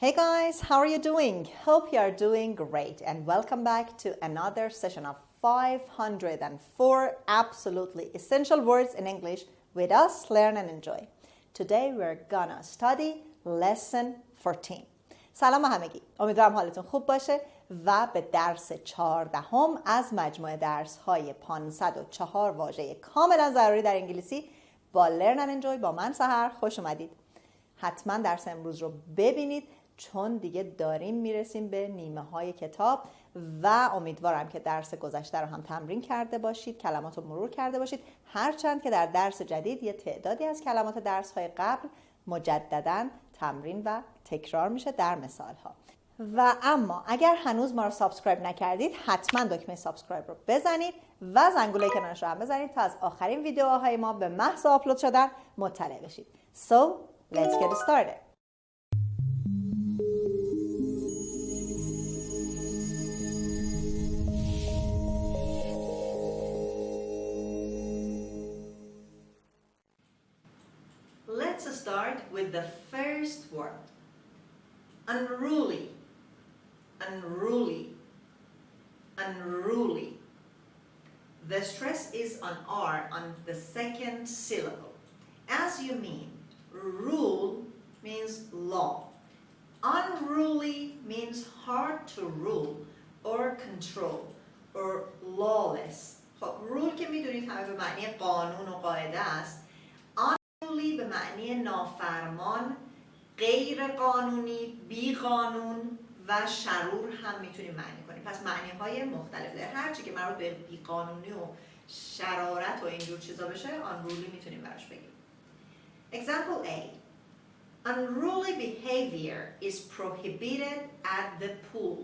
Hey guys, how are you doing? Hope you are doing great and welcome back to another session of 504 absolutely essential words in English with us, Learn and Enjoy. Today we're gonna study lesson 14. سلام همگی، امیدوارم حالتون خوب باشه و به درس 14 از مجموعه درس های 504 واژه کاملا ضروری در انگلیسی با Learn and Enjoy با من سحر خوش اومدید. حتما درس امروز رو ببینید چون دیگه داریم میرسیم به نیمه های کتاب و امیدوارم که درس گذشته رو هم تمرین کرده باشید، کلمات رو مرور کرده باشید، هرچند که در درس جدید یه تعدادی از کلمات درس های قبل مجدداً تمرین و تکرار میشه در مثال ها. و اما اگر هنوز ما رو سابسکرایب نکردید حتما دکمه سابسکرایب رو بزنید و زنگوله کنارش رو هم بزنید تا از آخرین ویدیوهای ما به محض آپلود شدن مطلع بشید. So, let's get started. Let's start with the first word. Unruly. Unruly. Unruly. The stress is on R on the second syllable. As you mean, rule means law. Unruly means hard to rule or control or lawless. خب rule که میدونید همه به معنی قانون و قاعده است. Unruly به معنی نافرمان، غیر قانونی، بی قانون و شرور هم میتونیم معنی کنیم. پس معنی های مختلف داره. هر چی که مربوط به بی قانونی و شرارت و اینجور چیزا بشه unruly میتونیم براش بگیم. Example A. Unruly behavior is prohibited at the pool.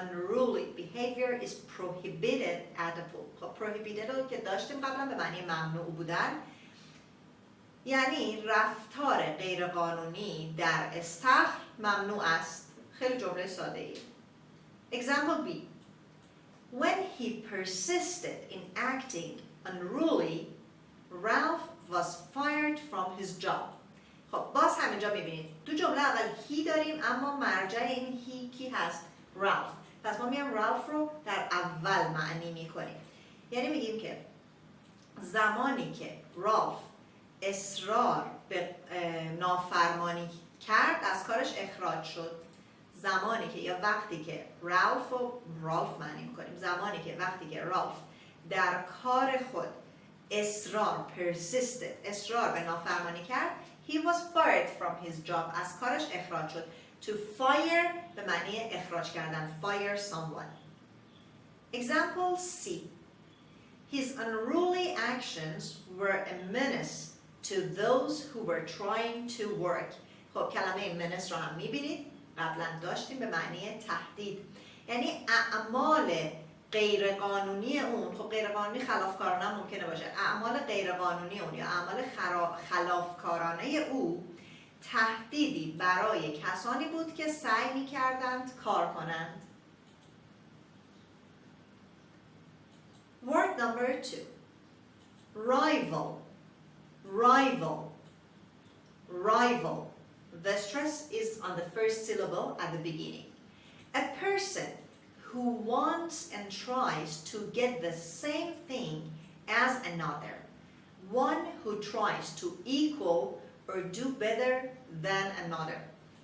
Unruly behavior is prohibited at the pool. خب prohibited رو که داشتیم قبلا به معنی ممنوع بودن، یعنی رفتار غیرقانونی در استخر ممنوع است. خیلی جمله ساده ای. Example B. When he persisted in acting unruly, Ralph was fired from his job. خب باز همینجا میبینید تو جمله اول he داریم اما مرجع این he کی هست؟ رالف. پس ما میام رالف رو در اول معنی میکنیم. یعنی میگیم که زمانی که رالف اصرار به نافرمانی کرد از کارش اخراج شد. زمانی که یا وقتی که رالف معنی میکنیم، زمانی که وقتی که رالف در کار خود اصرار به نافرمانی کرد، he was fired from his job. از کارش اخراج شد. To fire به معنی اخراج کردن. Fire someone. Example C. His unruly actions were a menace to those who were trying to work. خب کلمه menace رو هم میبینید قبلا داشتیم به معنی تهدید. یعنی اعمال غیرقانونی اون، خب غیرقانونی خلافکارانه ممکنه باشه، اعمال غیرقانونی اون یا اعمال خلافکارانه او تهدیدی برای کسانی بود که سعی می‌کردند کار کنند. Word number 2. Rival. Rival. Rival. The stress is on the first syllable at the beginning. A person who wants and tries to get the same thing as another. One who tries to equal or do better than another.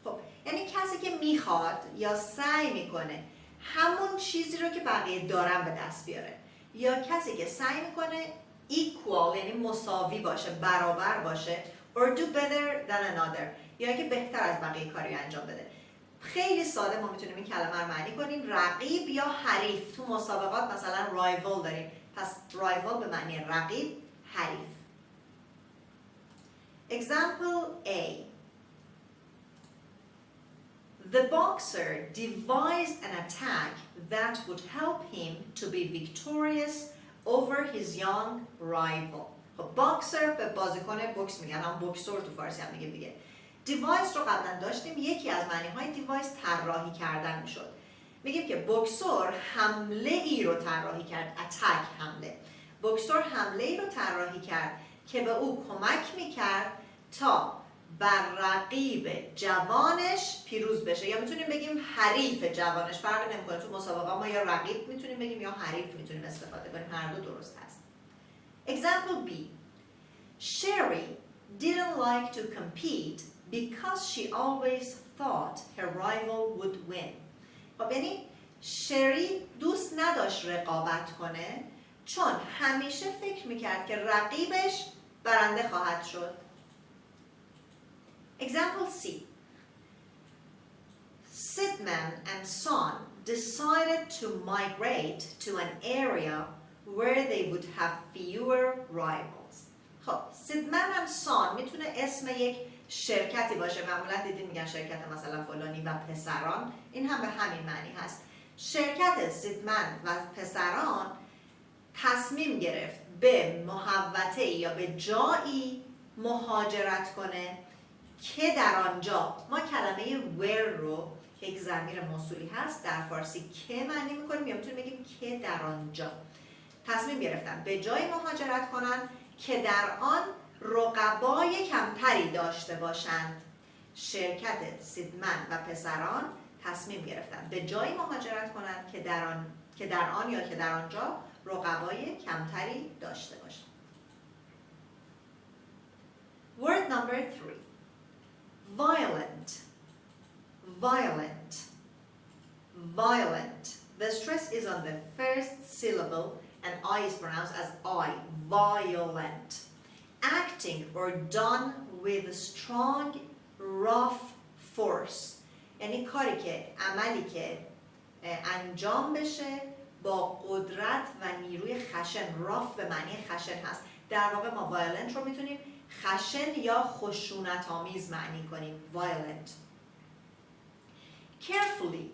خب یعنی کسی که میخواد یا سعی میکنه همون چیزی رو که بقیه دارن به دست بیاره، یا کسی که سعی میکنه equal یعنی مساوی باشه، برابر باشه، or do better than another یا که بهتر از بقیه کاری انجام بده. خیلی ساده ما میتونیم این کلمه رو معنی کنیم رقیب یا حریف. تو مسابقات مثلا rival داریم، پس rival به معنی رقیب، حریف. Example A. The boxer devised an attack that would help him to be victorious over his young rival. خب باکسر به بازیکن بوکس میگن، هم بوکسور تو فارسی هم میگه دیگه. دیوایس رو قبلا داشتیم. یکی از معنی های دیوایس طراحی کردن میشد. میگیم که بوکسور حمله ای رو طراحی کرد. اتک، حمله. بوکسور حمله ای رو طراحی کرد که به او کمک میکرد تا بر رقیب جوانش پیروز بشه، یا میتونیم بگیم حریف جوانش، فرقی نمیکنه. تو مسابقه ما یا رقیب میتونیم بگیم یا حریف میتونیم استفاده کنیم، هر دو درست هست. Example B. Sherry didn't like to compete because she always thought her rival would win. خب یعنی شری دوست نداشت رقابت کنه چون همیشه فکر میکرد که رقیبش برنده خواهد شد. Example C. Sidman and Son decided to migrate to an area where they would have fewer rivals. خب سیدمن and Son میتونه اسم یک شرکتی باشه. معمولا دیدین میگن شرکت مثلا فلانی و پسران، این هم به همین معنی هست. شرکت سیدمن و پسران تصمیم گرفت به محوطه یا به جایی مهاجرت کنه که در آنجا، ما کلمه where رو که یک ضمیر موصولی هست در فارسی که معنی میکنیم یا میتونیم بگیم که در آنجا، تصمیم گرفتن به جایی مهاجرت کنن که در آن رقبای کمتری داشته باشند. شرکت سیدمن و پسران تصمیم گرفتن به جایی مهاجرت کنند که در آن یا که در آنجا رقبای کمتری داشته باشند. Word number 3. Violent. Violent. Violent. The stress is on the first syllable and I is pronounced as I. Violent. Acting or done with strong, rough force. یعنی کاری که عملی که انجام بشه با قدرت و نیروی خشن. راف به معنی خشن هست. در واقع ما violent رو میتونیم خشن یا خشونت آمیز معنی کنیم. Violent. Carefully,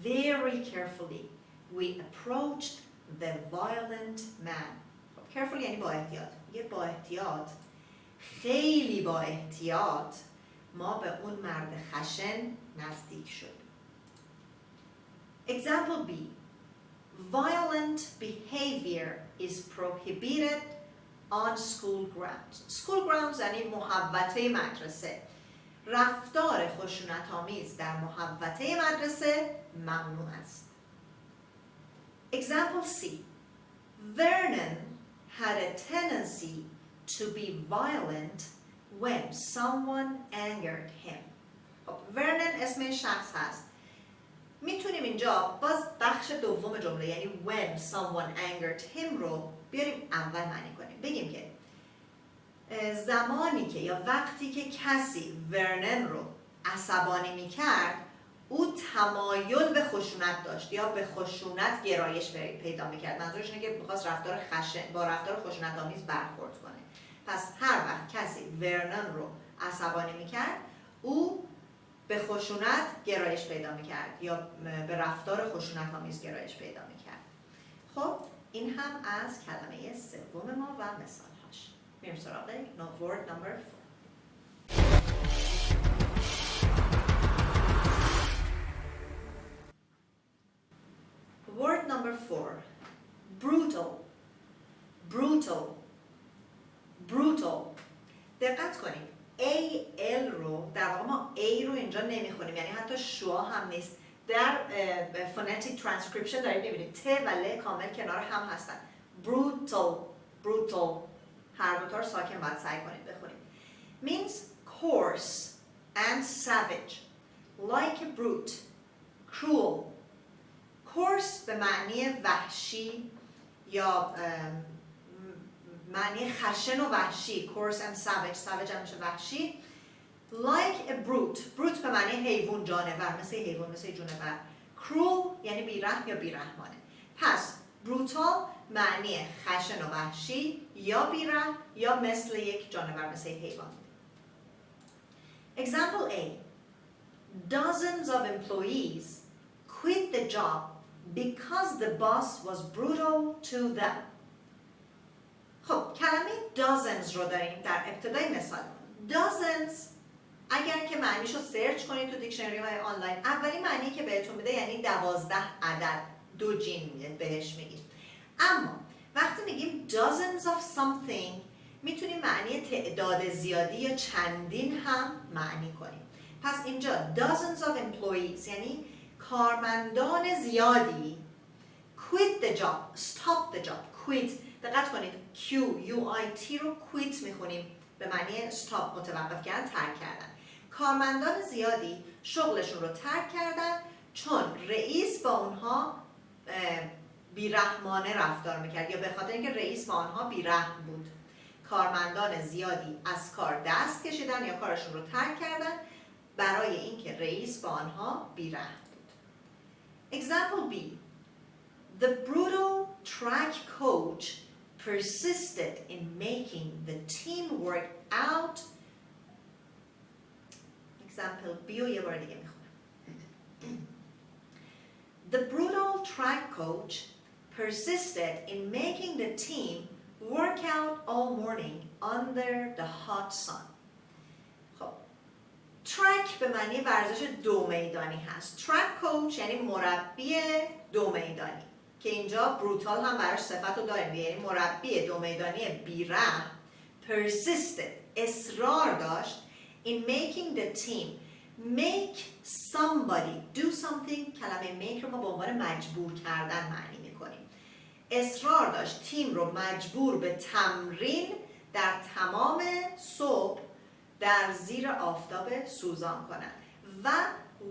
very carefully, we approached the violent man. Carefully یعنی با احتیاط. یه با احتیاط، خیلی با احتیاط ما به اون مرد خشن نزدیک شدیم. Example B. Violent behavior is prohibited on school grounds. School grounds یعنی محوطه مدرسه. رفتار خشونت‌آمیز در محوطه مدرسه ممنوع است. Example C. Vernon had a tendency to be violent when someone angered him. ورنن اسم شخص هست. میتونیم اینجا باز بخش دوم جمله یعنی when someone angered him رو بیاریم اول معنی کنیم. بگیم که زمانی که یا وقتی که کسی ورنن رو عصبانی میکرد او تمایل به خشونت داشت یا به خشونت گرایش پیدا میکرد. منظورش اینه که میخواست با رفتار خشونت آمیز برخورد کنه. پس هر وقت کسی ورنن رو عصبانی میکرد او به خشونت گرایش پیدا میکرد یا به رفتار خشونت آمیز گرایش پیدا میکرد. خب این هم از کلمه سوم ما و مثالهاش. میریم سراغ word number 4. Word number 4. Brutal. Brutal. Brutal. دقت کنید ال رو در واقع ما A رو اینجا نمیخونیم، یعنی حتی شوا هم نیست. در phonetic transcription دارید میبینید ت و ل کامل کنار هم هستن. Brutal. Brutal. هر دو تا رو ساکن باید سعی کنید بخونید. Means coarse and savage. Like a brute. Cruel. coarse به معنی وحشی یا معنی خشن و وحشی. coarse and savage. savage هم میشه وحشی. like a brute. brute به معنی حیوان، جانور، مثل حیوان، مثل جونور. cruel یعنی بیرحم یا بیرحمانه. پس brutal معنی خشن و وحشی یا بیرحم یا مثل یک جانور، مثل حیوان. Example A. Dozens of employees quit the job because the boss was brutal to them. خب کلمه dozens رو داریم در ابتدای مثال. dozens اگر که معنیش رو سرچ کنید تو دیکشنری های آنلاین، اولی معنی که بهتون میده یعنی 12 عدد، 2 جین بهش میگیم. اما وقتی میگیم dozens of something میتونیم معنی تعداد زیادی یا چندین هم معنی کنیم. پس اینجا dozens of employees یعنی کارمندان زیادی quit the job, stop the job, quit. دقت کنید Q-U-I-T رو quit میخونیم به معنی stop، متوقف کردن، ترک کردن. کارمندان زیادی شغلشون رو ترک کردن چون رئیس با اونها بیرحمانه رفتار میکرد یا به خاطر اینکه رئیس با آنها بیرحم بود. کارمندان زیادی از کار دست کشیدن یا کارشون رو ترک کردن برای اینکه رئیس با آنها بیرحم بود. Example B. The brutal track coach persisted in making the team work out. Example B رو یه بار دیگه میخونم. The brutal track coach persisted in making the team work out all morning under the hot sun. خب track به معنی ورزش دو میدانی هست. track coach یعنی مربی دو میدانی که اینجا بروتال هم براش صفت رو داریم، یعنی مربی دو میدانی بیرحم. persisted اصرار داشت in making the team. make somebody do something، کلمه make رو ما به عنوان مجبور کردن معنی میکنیم. اصرار داشت تیم رو مجبور به تمرین در تمام صبح در زیر آفتاب سوزان کنن. و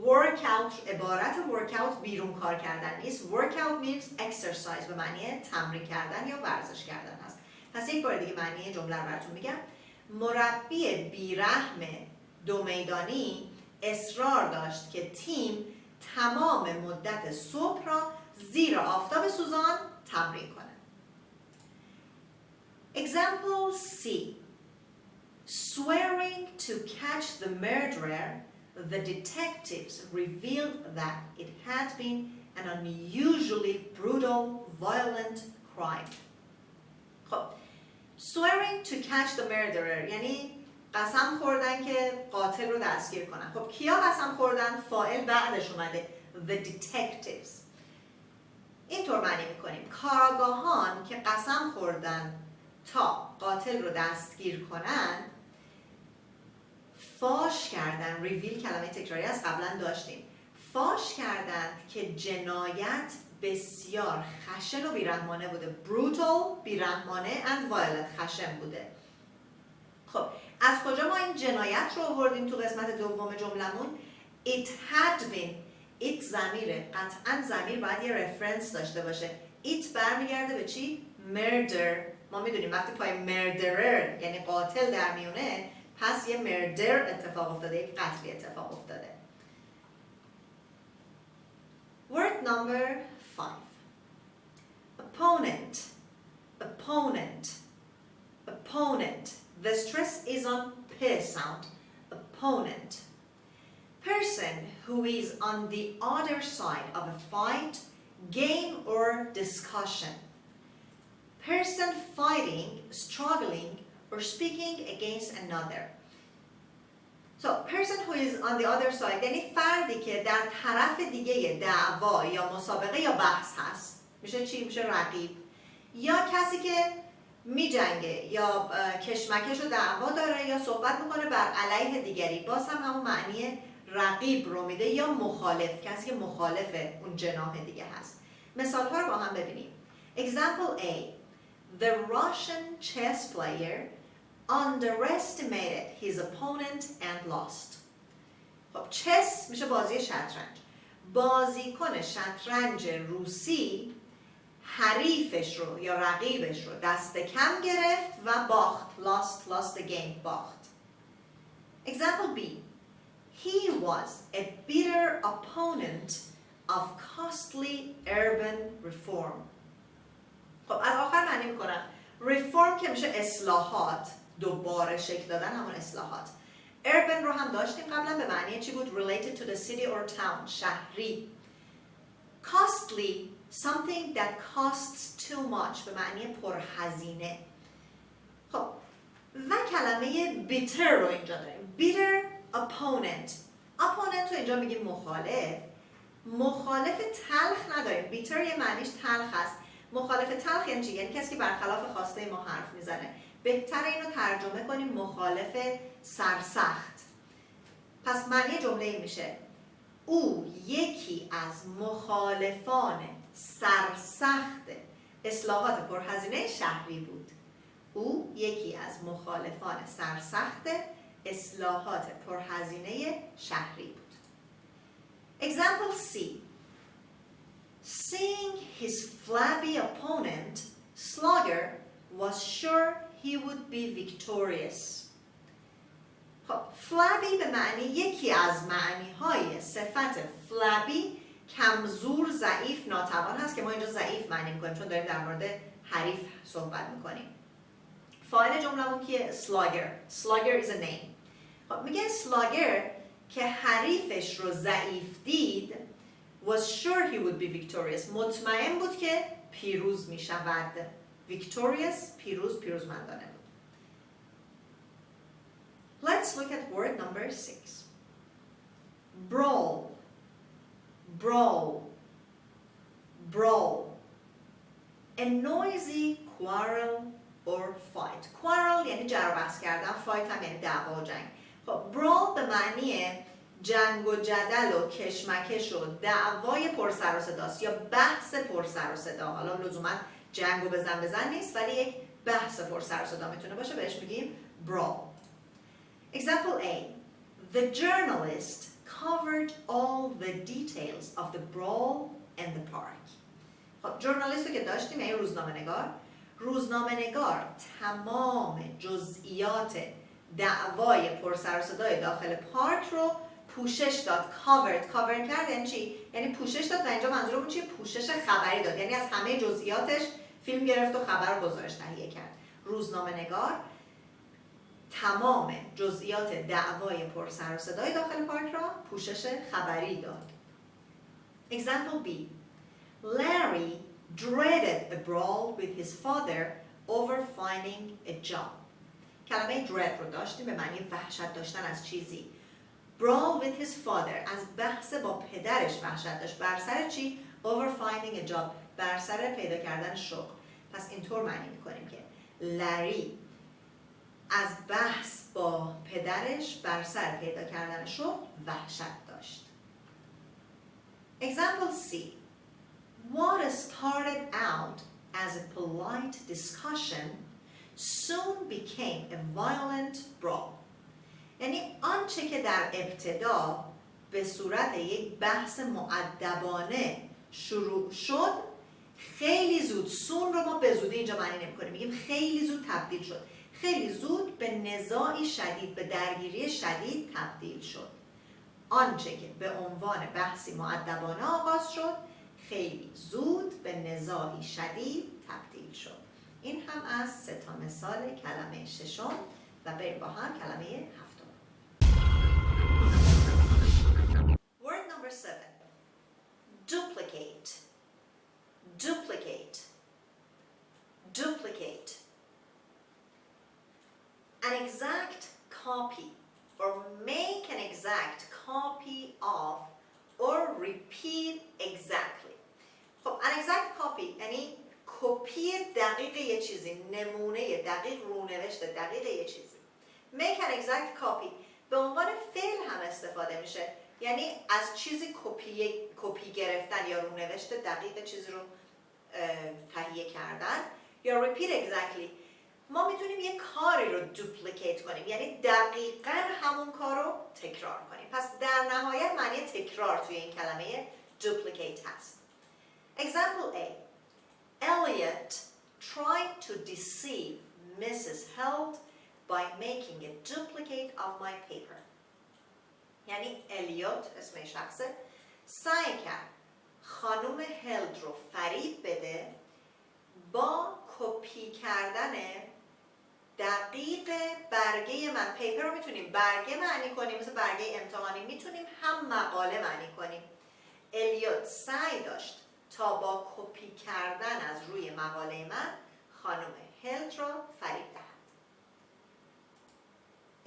workout عبارت workout بیرون کار کردن نیست. workout means exercise به معنی تمرین کردن یا ورزش کردن هست. پس یک بار دیگه معنی جمله رو براتون میگم. مربی بیرحم دو میدانی اصرار داشت که تیم تمام مدت صبح را زیر آفتاب سوزان تمرین کنه. Example C. Swearing to catch the murderer, the detectives revealed that it had been an unusually brutal, violent crime. خب swearing to catch the murderer یعنی قسم خوردن که قاتل رو دستگیر کنن. خب کیا قسم خوردن؟ فاعل بعدش اومده the detectives. اینطور معنی میکنیم کاراگاهان که قسم خوردن تا قاتل رو دستگیر کنن فاش کردن. ریویل کلمه تکراری از قبلا داشتیم. فاش کردن که جنایت بسیار خشن و بیرحمانه بوده. brutal بیرحمانه and violent خشن بوده. خب از کجا ما این جنایت رو آوردیم تو قسمت دوم جملمون؟ it had been. it ضمیره، قطعا ضمیر باید یه رفرنس داشته باشه. it برمیگرده به چی؟ murder. ما میدونیم وقتی پای murderer یعنی قاتل در میونه پس یه murder اتفاق افتاده، یک قتلی اتفاق افتاده. word number 5. opponent. opponent. opponent. The stress is on P sound. Opponent. Person who is on the other side of a fight, game or discussion. Person fighting, struggling or speaking against another. So, person who is on the other side یعنی فردی که در طرف دیگه دعوا یا مسابقه یا بحث هست. میشه چی؟ میشه رقیب. یا کسی که می جنگه یا کشمکش و دعوا داره یا صحبت میکنه بر علیه دیگری، باز هم همون معنی رقیب رو میده. یا مخالف، کسی که مخالف اون جناح دیگه هست. مثال ها رو با هم ببینیم. Example A. The Russian chess player underestimated his opponent and lost. خب چس میشه بازی شطرنج. بازیکن شطرنج روسی حریفش رو یا رقیبش رو دست کم گرفت و باخت. lost the game. باخت. Example B. He was a bitter opponent of costly urban reform. خب از آخر معنی میکنم. reform که میشه اصلاحات، دوباره شکل دادن، همون اصلاحات. urban رو هم داشتیم قبلا به معنی چی بود؟ related to the city or town، شهری. costly something that costs too much به معنی پرهزینه. خب و کلمه bitter رو اینجا داریم. bitter opponent. opponent رو اینجا میگیم مخالف. مخالف تلخ نداریم. bitter یه معنیش تلخ هست. مخالف تلخ یعنی چی؟ یعنی کسی که برخلاف خواسته ما حرف میزنه. بهتر اینو ترجمه کنیم مخالف سرسخت. پس معنی جمله این میشه او یکی از مخالفان سرسخت اصلاحات پرهزینه شهری بود. او یکی از مخالفان سرسخت اصلاحات پرهزینه شهری بود. Example C. Seeing his flabby opponent, Slugger was sure he would be victorious. خب flabby به معنی یکی از معنی های صفت flabby کمزور، ضعیف، ناتوان هست که ما اینجا ضعیف معنی میکنیم چون داریم در مورد حریف صحبت میکنیم. فاعل جمله‌مون کیه؟ Slugger. Slugger is a name. خب میگه Slugger که حریفش رو ضعیف دید was sure he would be victorious. مطمئن بود که پیروز میشود. Victorious پیروزمندانه بود. Let's look at word number 6. Brawl. Brawl. Brawl. A noisy quarrel or fight. Quarrel یعنی جر و بحث کردن، fight هم یعنی دعوا و جنگ. خب brawl به معنی جنگ و جدل و کشمکش و دعوای پر سر و صداست یا بحث پر سر و صدا. حالا لزوما جنگ و بزن نیست ولی یک بحث پر سر و صدا میتونه باشه، بهش میگیم brawl. Example A. The journalist covered all the details of the brawl in the park. خب جورنالیست رو که داشتیم یعنی روزنامه‌نگار تمام جزئیات دعوای پر سر و صدای داخل پارک رو پوشش داد. covered کرد یعنی چی؟ یعنی پوشش داد و اینجا منظورمون چیه؟ پوشش خبری داد، یعنی از همه جزئیاتش فیلم گرفت و خبر رو گزارش تهیه کرد. روزنامه‌نگار تمام جزئیات دعوای پر سر و صدای داخل پارک را پوشش خبری داد. Example B. Larry dreaded a brawl with his father over finding a job. کلمه dread رو داشتیم به معنی وحشت داشتن از چیزی. Brawl with his father از بحث با پدرش وحشت داشت. بر سر چی؟ Over finding a job. بر سر پیدا کردن شغل. پس اینطور معنی میکنیم که لری از بحث با پدرش بر سر پیدا کردن شغل وحشت داشت. Example C. What started out as a polite discussion soon became a violent brawl. یعنی آنچه که در ابتدا به صورت یک بحث مؤدبانه شروع شد خیلی زود، سون رو ما به زودی اینجا معنی نمی‌کنیم، میگیم خیلی زود تبدیل شد. خیلی زود به نزاعی شدید، به درگیری شدید تبدیل شد. آنچه که به عنوان بحثی مؤدبانه آغاز شد خیلی زود به نزاعی شدید تبدیل شد. این هم از 3 تا مثال کلمه ششم و بریم با هم کلمه هفتم. Word number 7. Duplicate. Duplicate. Duplicate. An exact copy or make an exact copy of or repeat exactly. خب an exact copy یعنی کپی دقیق یه چیزی، نمونه دقیق، رونوشت دقیق یه چیزی. make an exact copy به عنوان فعل هم استفاده میشه، یعنی از چیزی کپی گرفتن یا رونوشت دقیق چیزی رو تهیه کردن. یا repeat exactly ما میتونیم یه کاری رو دوپلیکیت کنیم، یعنی دقیقاً همون کار رو تکرار کنیم. پس در نهایت معنی تکرار توی این کلمه دوپلیکیت هست. Example A. Elliot tried to deceive Mrs. Held by making a duplicate of my paper. یعنی الیوت اسم شخصه سعی کرد خانم هلد رو فریب بده با کپی کردن دقیق برگه من. پیپر رو میتونیم برگه معنی کنیم مثل برگه امتحانی، میتونیم هم مقاله معنی کنیم. الیوت سعی داشت تا با کپی کردن از روی مقاله من خانم هلد را فریب دهد.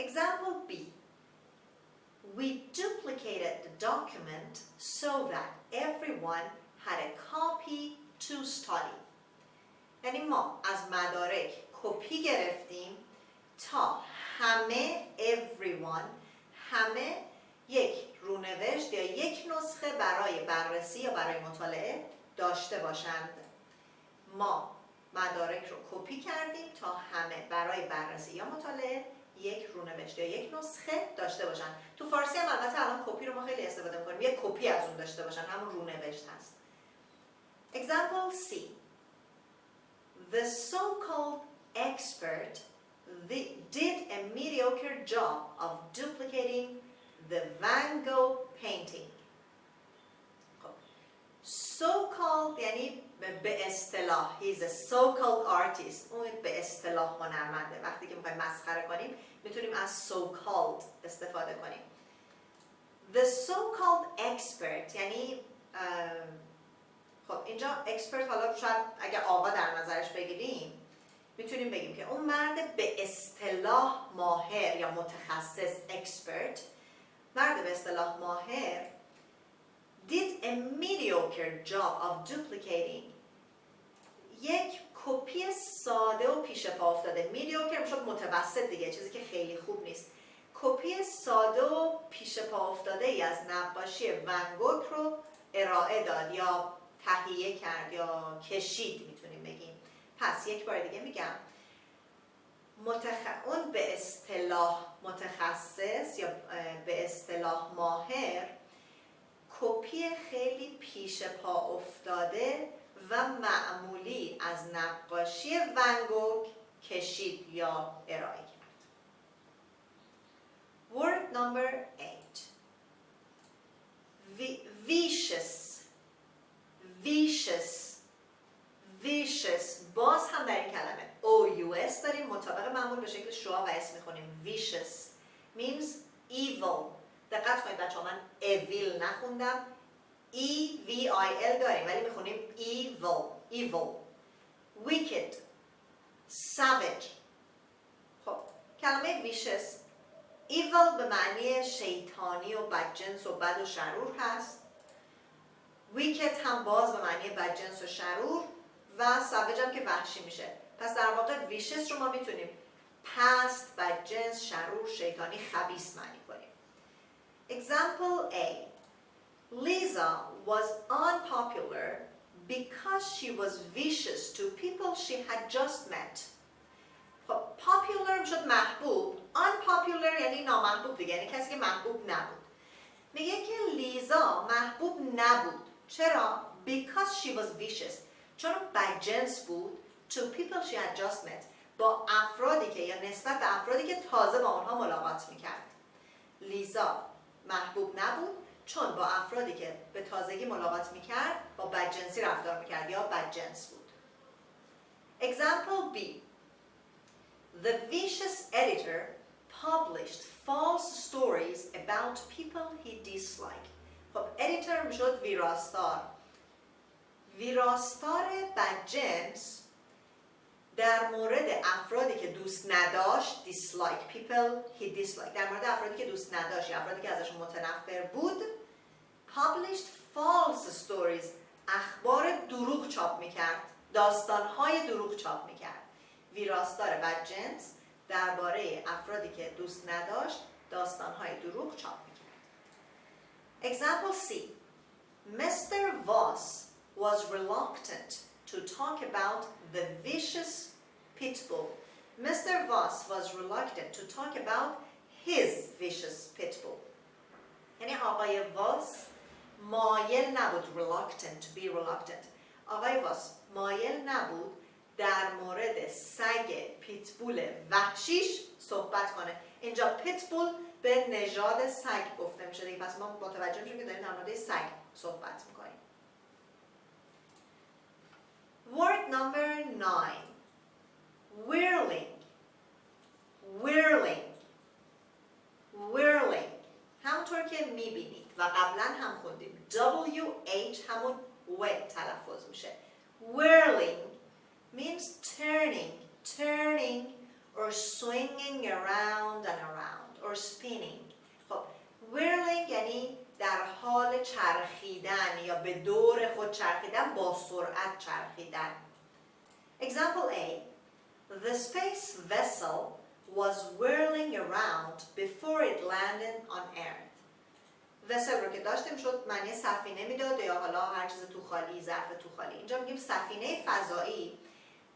Example B. We duplicated the document so that everyone had a copy to study. یعنی ما از مدارک کپی گرفتیم تا همه everyone همه یک رونوشت یا یک نسخه برای بررسی یا برای مطالعه داشته باشند. ما مدارک رو کپی کردیم تا همه برای بررسی یا مطالعه یک رونوشت یا یک نسخه داشته باشن. تو فارسی هم البته الان کپی رو ما خیلی استفاده می‌کنیم، یک کپی از اون داشته باشن، همون رونوشت هست. Example C. The so-called expert did a mediocre job of duplicating the Van Gogh painting. So-called یعنی به اصطلاح he's a so-called artist. اون به اصطلاح هنرمنده. وقتی که میخوایم مسخره کنیم میتونیم از so-called استفاده کنیم. The so-called expert یعنی خب اینجا expert حالا شاید اگر آقا در نظرش بگیریم میتونیم بگیم که اون مرد به اصطلاح ماهر یا متخصص expert، مرد به اصطلاح ماهر did a mediocre job of duplicating یک کپی ساده و پیش پا افتاده. mediocre میشد متوسط دیگه، چیزی که خیلی خوب نیست. کپی ساده و پیش پا افتاده ای از نقاشی ون گوگ رو ارائه داد یا تهیه کرد یا کشید میتونیم بگیم. پس یک بار دیگه میگم اون به اصطلاح متخصص یا به اصطلاح ماهر کپی خیلی پیش پا افتاده و معمولی از نقاشی ون گوگ کشید یا ارائه کرد. Word number 8. Vicious. Vicious. Vicious. باز هم در این کلمه O-U-S داریم، مطابق معمول به شکل شعا و اس میخونیم. Vicious means evil. دقت کنید بچه ها، من evil نخوندم، E-V-I-L داریم ولی میخونیم evil. Evil. Wicked. Savage. خب کلمه vicious evil به معنی شیطانی و بدجنس و بد و شرور هست. wicked هم باز به معنی بدجنس و شرور و savage هم که وحشی میشه. پس در واقع vicious رو ما میتونیم پست، بدجنس، شرور، شیطانی، خبیث معنی کنیم. Example A. Lisa was unpopular because she was vicious to people she had just met. خب popular میشد محبوب، unpopular یعنی نامحبوب دیگه، یعنی کسی که محبوب نبود. میگه که لیزا محبوب نبود. چرا؟ Because she was vicious. چون بدجنس بود to people she had just met. با افرادی که یا نسبت به افرادی که تازه با اونها ملاقات میکرد. لیزا محبوب نبود چون با افرادی که به تازگی ملاقات میکرد با بدجنسی رفتار میکرد یا بدجنس بود. Example B. The vicious editor published false stories about people he disliked. خب editor میشد ویراستار. ویراستار بدجنس در مورد افرادی که دوست نداشت dislike people he disliked، در مورد افرادی که دوست نداشت یا افرادی که ازشون متنفر بود published false stories، اخبار دروغ چاپ میکرد، داستانهای دروغ چاپ میکرد. ویراستار بدجنس درباره افرادی که دوست نداشت داستانهای دروغ چاپ میکرد. Example C. Mr. Voss was reluctant to talk about the vicious pit bull. Mr. Voss was reluctant to talk about his vicious pit bull. یعنی آقای واس مایل نبود reluctant to be reluctant. آقای واس مایل نبود در مورد سگ پیتبول وحشیش صحبت کنه. اینجا پیتبول به نژاد سگ گفته میشه دیگه، پس ما متوجه میشیم که داریم در مورد سگ صحبت میکنیم. Word number 9. Whirling. Whirling. Whirling. همونطور که میبینید و قبلا هم خوندیم WH همون و تلفظ میشه. Whirling means turning, turning or swinging around and around or spinning. خب whirling یعنی در حال چرخیدن یا به دور خود چرخیدن، با سرعت چرخیدن. Example A. The space vessel was whirling around before it landed on Earth. vessel رو که داشتیم شد معنی سفینه میداد یا حالا هر چیز تو خالی، ظرف تو خالی. اینجا میگیم سفینه فضایی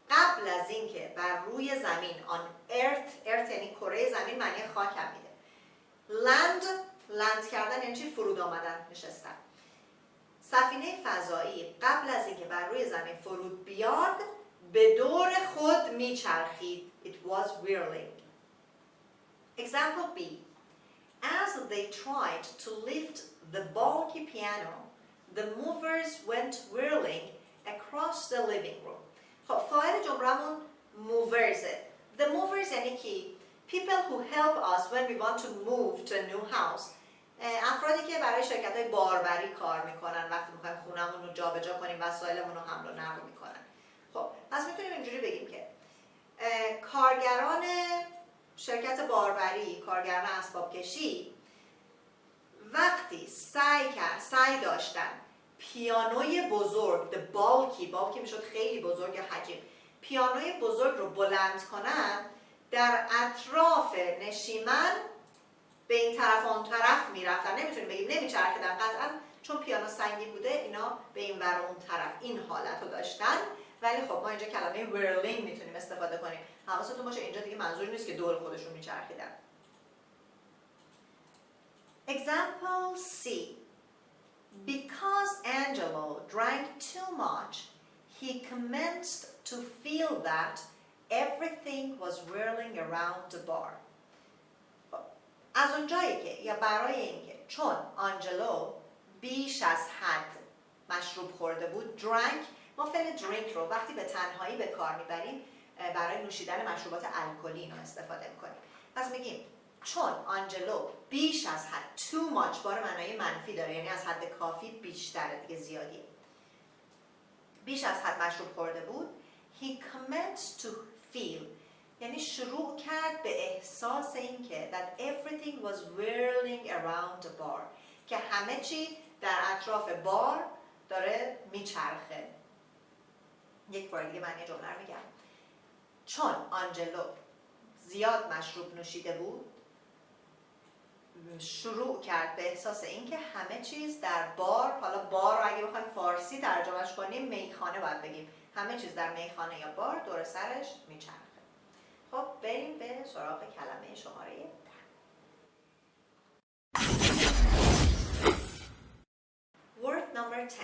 قبل از اینکه بر روی زمین on earth یعنی کره زمین معنی خاک هم میده. land کردن یعنی چی؟ فرود آمدن، نشستن. سفینه فضایی قبل از اینکه بر روی زمین فرود بیاد به دور خود میچرخید. It was whirling. Example B. As they tried to lift the bulky piano, the movers went whirling across the living room. خب فاعل جمله‌مون movers. The movers یعنی کی؟ People who help us when we want to move to a new house. افرادی که برای شرکت‌های باربری کار میکنن وقتی میخوایم خونمون رو جابجا کنیم، وسایلمون رو حمل و نقل میکنن. خب پس میتونیم اینجوری بگیم که کارگران شرکت باربری، کارگران اسباب کشی وقتی سعی داشتن پیانوی بزرگ، the bulky میشد خیلی بزرگ یا حجم، پیانوی بزرگ رو بلند کنن، در اطراف نشیمن به این طرف و اون طرف میرفتن. نمیتونیم بگیم نمیچرخیدن قطعا، چون پیانو سنگین بوده اینا به این ور و اون طرف این حالت رو داشتن. ولی خب ما اینجا کلمه whirling میتونیم استفاده کنیم. حواستون باشه اینجا دیگه منظور نیست که دور خودشون میچرخیدن. Example C. Because Angelo drank too much, he commenced to feel that everything was whirling around the bar. از اونجایی که یا برای اینکه چون آنجلو بیش از حد مشروب خورده بود، drank، ما فعل drink رو وقتی به تنهایی به کار میبریم برای نوشیدن مشروبات الکلی اینو استفاده میکنیم. پس میگیم چون آنجلو بیش از حد، too much بار معنای منفی داره، یعنی از حد کافی بیشتره دیگه، زیادیه. بیش از حد مشروب خورده بود. He commenced to feel یعنی شروع کرد به احساس این که that everything was whirling around the bar که همه چی در اطراف بار داره میچرخه. یک بار دیگه معنی جمله رو میگم. چون آنجلو زیاد مشروب نوشیده بود شروع کرد به احساس این که همه چیز در بار، حالا بار رو اگه بخوایم فارسی ترجمهش کنیم میخانه باید بگیم، همه چیز در میخانه یا بار دور سرش میچرخه. خب بریم به سراغ کلمه شماره 10. Word number 10.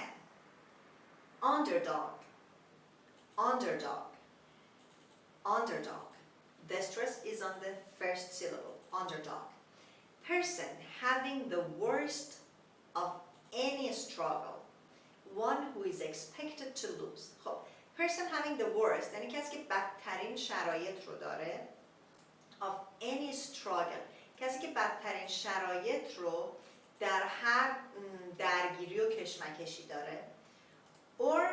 Underdog. Underdog. Underdog. The stress is on the first syllable. Underdog. Person having the worst of any struggle. One who is expected to lose. خب person having the worst یعنی کسی که بدترین شرایط رو داره. Of any struggle کسی که بدترین شرایط رو در هر درگیری و کشمکشی داره. Or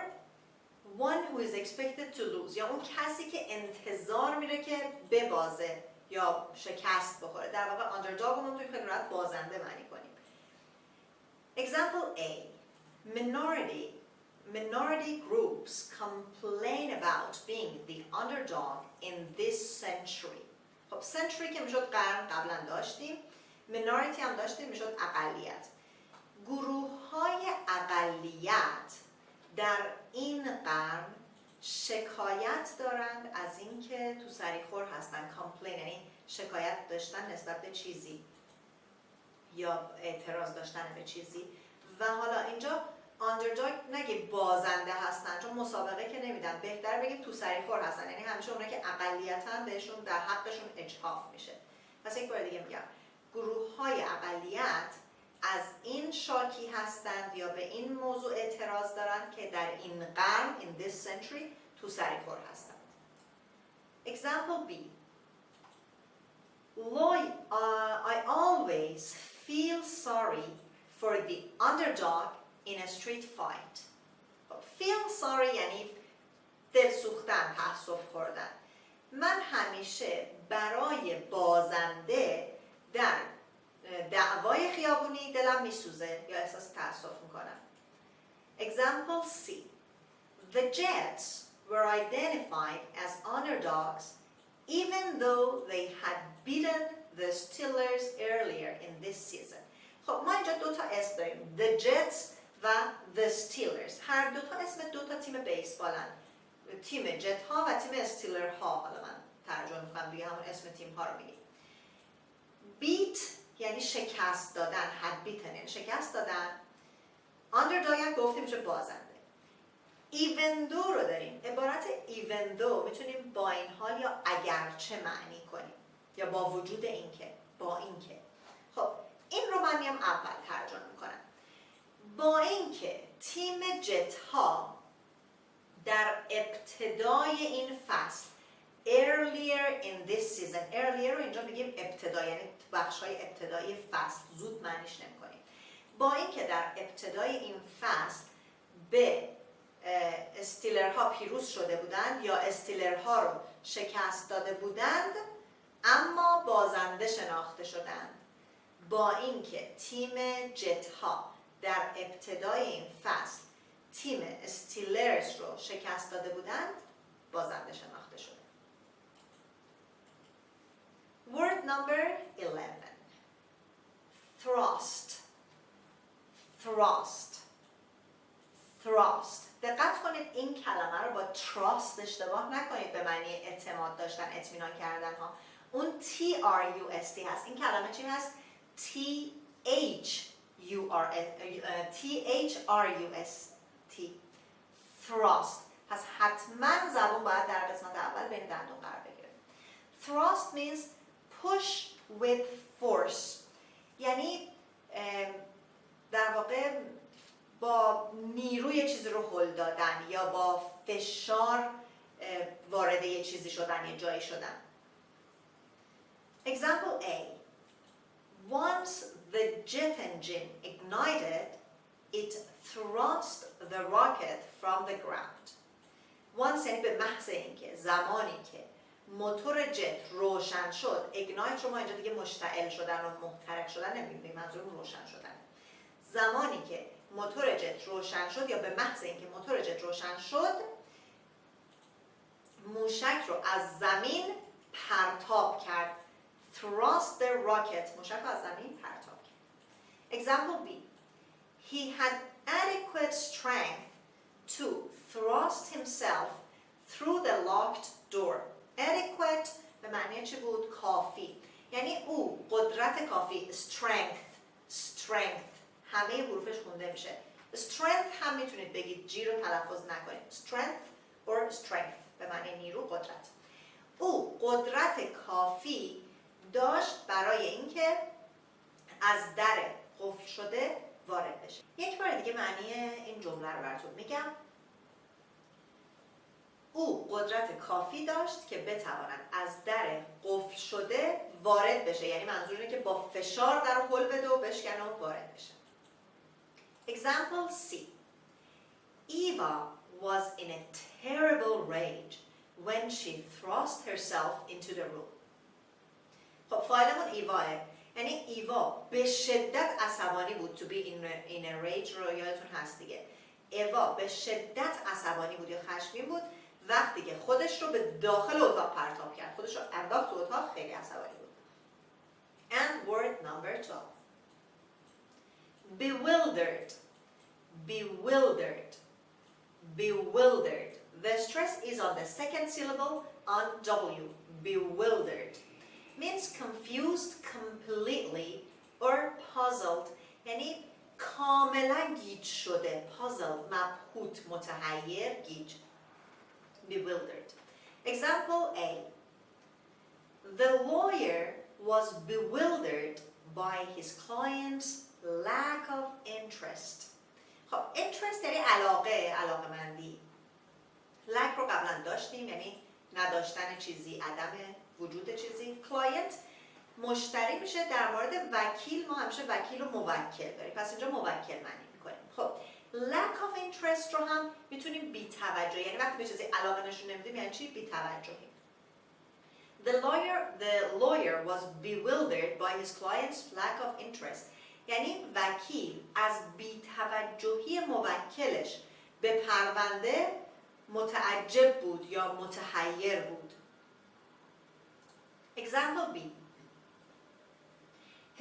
one who is expected to lose یا اون کسی که انتظار میره که ببازه یا شکست بخوره. در واقع underdog رو ما میتونیم خیلی راحت بازنده معنی کنیم. Example A. Minority groups complain about being the underdog in this century. خب century که میشد قرن قبلا داشتیم، minority هم داشتیم میشد اقلیت. گروه‌های اقلیت در این قرن شکایت دارند از اینکه تو سریخور هستن. complain یعنی شکایت داشتن نسبت به چیزی یا اعتراض داشتن به چیزی. و حالا اینجا underdog نگه بازنده هستن چون مسابقه که نمیدن، بهتر بگیم تو سریخور هستن، یعنی همیشه اونایی که اقلیتن بهشون در حقشون اجحاف میشه. پس یک بار دیگه میگم گروه‌های اقلیت از این شاکی هستند یا به این موضوع اعتراض دارند که در این قرن in this century تو سریخور هستند. Example B. I always feel sorry for the underdog in a street fight. Feel sorry یعنی دل سوختن، تأسف خوردن. من همیشه برای بازنده در دعوای خیابونی دلم میسوزه یا احساس تأسف میکنم. Example C. The Jets were identified as underdogs even though they had beaten the Steelers earlier in this season. خب ما اینجا دو تا اسم داریم، The Jets و The Steelers. هر دو تا اسم دو تا تیم بیسبالن، تیم جت ها و تیم استیلر ها. حالا من ترجمه میکنم دیگه، همون اسم تیم ها رو میگیم. بیت یعنی شکست دادن، had beaten یعنی شکست دادن. underdog هم گفتیم میشه بازنده. even though رو داریم، عبارت even though میتونیم با این حال یا اگرچه معنی کنیم، یا با وجود اینکه، با اینکه. خب این رو من میام اول ترجمه میکنم. با اینکه تیم جت ها در ابتدای این فصل earlier in this season، earlier رو اینجا بگیم ابتدا، یعنی بخش‌های ابتدایی فصل، زود معنیش نمی‌کنیم. با اینکه در ابتدای این فصل به استیلرها پیروز شده بودند یا استیلرها رو شکست داده بودند، اما بازنده شناخته شدند. با اینکه تیم جت ها در ابتدای این فصل تیم استیلرز رو شکست داده بودند، بازنده شناخته شده. Word number 11. Thrust. Thrust. Thrust. دقت کنید این کلمه رو با trust اشتباه نکنید، به معنی اعتماد داشتن، اطمینان کردن ها. اون T-R-U-S-T هست. این کلمه چی هست؟ T-H-R-U-S-T. Thrust. پس حتما زبون باید در قسمت اول بین دندون قرار بگیره. Thrust means push with force. یعنی در واقع با نیروی یه چیزی رو هل دادن یا با فشار وارد یه چیزی شدن، یه جایی شدن. Example A. Once the jet engine ignited, it thrust the rocket from the ground. Once یعنی به محض اینکه، زمانی که موتور جت روشن شد، ignite رو ما اینجا دیگه مشتعل شدن و محترق شدن نمی‌گیم، منظورم روشن شدن. زمانی که موتور جت روشن شد یا به محض اینکه موتور جت روشن شد، موشک رو از زمین پرتاب کرد. Thrust the rocket. موشک رو از زمین پرتاب کرد. Example B. He had adequate strength to thrust himself through the locked door. Adequate به معنی چی بود؟ کافی. یعنی او قدرت کافی. Strength. همه حروفش خونده میشه. Strength هم میتونید بگید، جی رو تلفظ نکنید. Strength or strength به معنی نیرو، قدرت. او قدرت کافی داشت برای اینکه از در قفل شده وارد بشه. یک بار دیگه معنی این جمله رو براتون میگم. او قدرت کافی داشت که بتواند از در قفل شده وارد بشه. یعنی منظور اینه که با فشار در هل بده و بشکنه و وارد بشه. Example C. Eva was in a terrible rage when she thrust herself into the room. خب فاعلمون ایواه، یعنی ایوا به شدت عصبانی بود. To be in a rage رو یادتون هست دیگه. ایوا به شدت عصبانی بود یا خشمگین بود وقتی که خودش رو به داخل اتاق پرتاب کرد، خودش رو انداخت تو اتاق، خیلی عصبانی بود. And word number 12. Bewildered. Bewildered. Bewildered. The stress is on the second syllable on W. Bewildered. Means confused completely or puzzled. یعنی کاملا گیج شده. Puzzled. مبهوت، متحیر، گیج. Bewildered. Example A. The lawyer was bewildered by his client's lack of interest. خب interest یعنی علاقه‌مندی. lack رو قبلا داشتیم، یعنی نداشتن چیزی، عدم وجود چیزی. client مشتری میشه. در مورد وکیل ما همیشه وکیل و موکل داریم، پس اینجا موکل معنی میکنیم. خب lack of interest رو هم میتونیم بی‌توجهی، یعنی وقتی به چیزی علاقه نشون نمیدیم یعنی چی؟ بی‌توجهی. The lawyer was bewildered by his client's lack of interest. یعنی وکیل از بی‌توجهی موکلش به پرونده متعجب بود یا متحیر بود. Example B.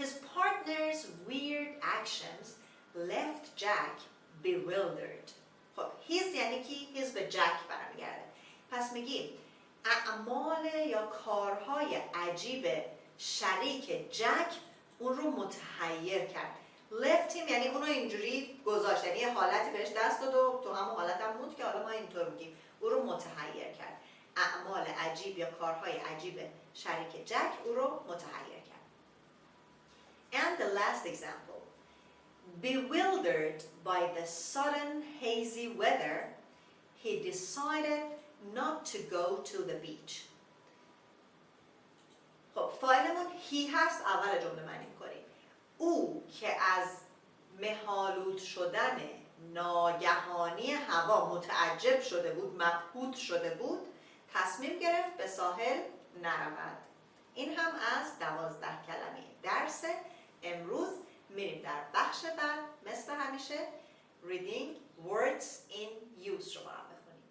His partner's weird actions left Jack bewildered. خب his یعنی کی؟ his به جک برمیگرده. پس میگیم اعمال یا کارهای عجیب شریک جک اون رو متحیر کرد. left him یعنی اون رو اینجوری گذاشت، یعنی یه حالتی بهش دست داد و تو همون حالت هم موند که حالا ما اینطور میگیم او رو متحیر کرد. اعمال عجیب یا کارهای عجیب شریک جک او رو متحیر کرد. And the last example. Bewildered by the sudden hazy weather, he decided not to go to the beach. خب فاعلمون he هست، اول جمله معنی می‌کنیم. او که از مه‌آلود شدن ناگهانی هوا متعجب شده بود، مبهوت شده بود، تصمیم گرفت به ساحل نرود. این هم از 12 کلمه درس امروز. میریم در بخش بعد مثل همیشه reading words in use رو با هم بخونیم.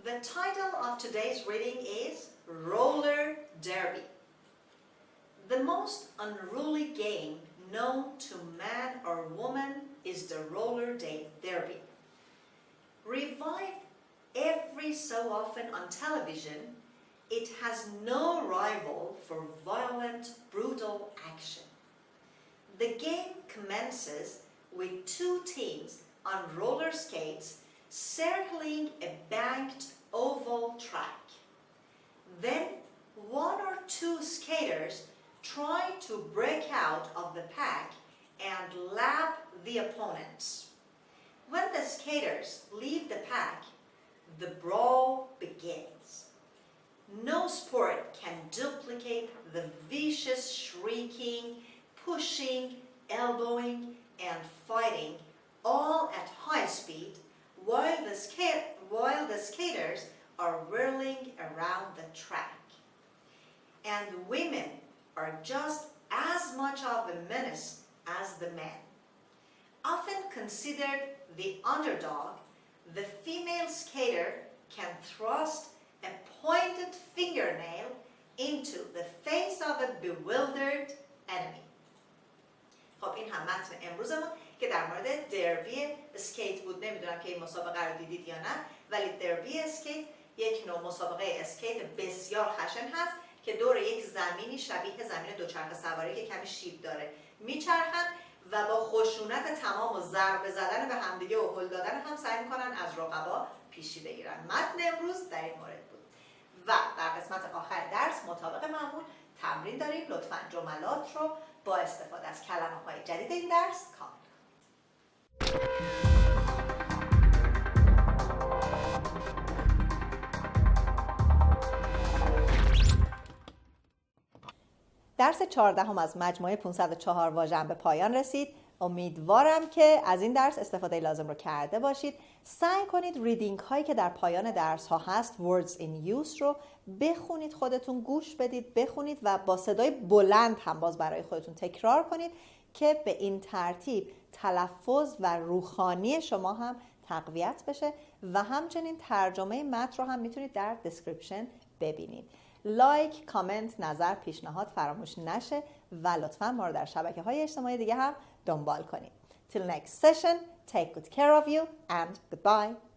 The title of today's reading is Roller Derby. The most unruly game known to man or woman is the roller derby. Revived every so often on television, it has no rival for violent, brutal action. The game commences with two teams on roller skates circling a banked oval track. Then one or two skaters try to break out of the pack and lap the opponents. When the skaters leave the pack, the brawl begins. No sport can duplicate the vicious shrieking, pushing, elbowing, and fighting, all at high speed, while the skaters are whirling around the track. And women are just as much of a menace as the men. Often considered the underdog, the female skater can thrust a pointed fingernail into the face of a bewildered enemy. خب این هم متن امروزمون که در مورد دربی اسکیت بود. نمیدونم که این مسابقه رو دیدید یا نه، ولی دربی اسکیت یک نوع مسابقه اسکیت بسیار خشن هست که دور یک زمینی شبیه زمین دوچرخه سواری که کمی شیب داره میچرخن و با خشونت تمام و ضربه زدن به همدیگه و هل دادن هم سعی میکنن از رقبا پیشی بگیرن. متن امروز در این مورد بود و در قسمت آخر درس مطابق معمول تمرین داریم. لطفاً جملات رو با استفاده از کلمه‌های جدید این درس کامل کنید. درس 14 از مجموعه 504 واژه به پایان رسید. امیدوارم که از این درس استفاده لازم رو کرده باشید. سعی کنید ریدینگ هایی که در پایان درس ها هست words in use رو بخونید، خودتون گوش بدید، بخونید و با صدای بلند هم باز برای خودتون تکرار کنید که به این ترتیب تلفظ و روخوانی شما هم تقویت بشه و همچنین ترجمه متن رو هم میتونید در دسکریپشن ببینید. لایک، کامنت، نظر، پیشنهاد فراموش نشه و لطفاً ما رو در شبکه‌های اجتماعی دیگه هم دنبال کنید. Till next session, take good care of you and goodbye.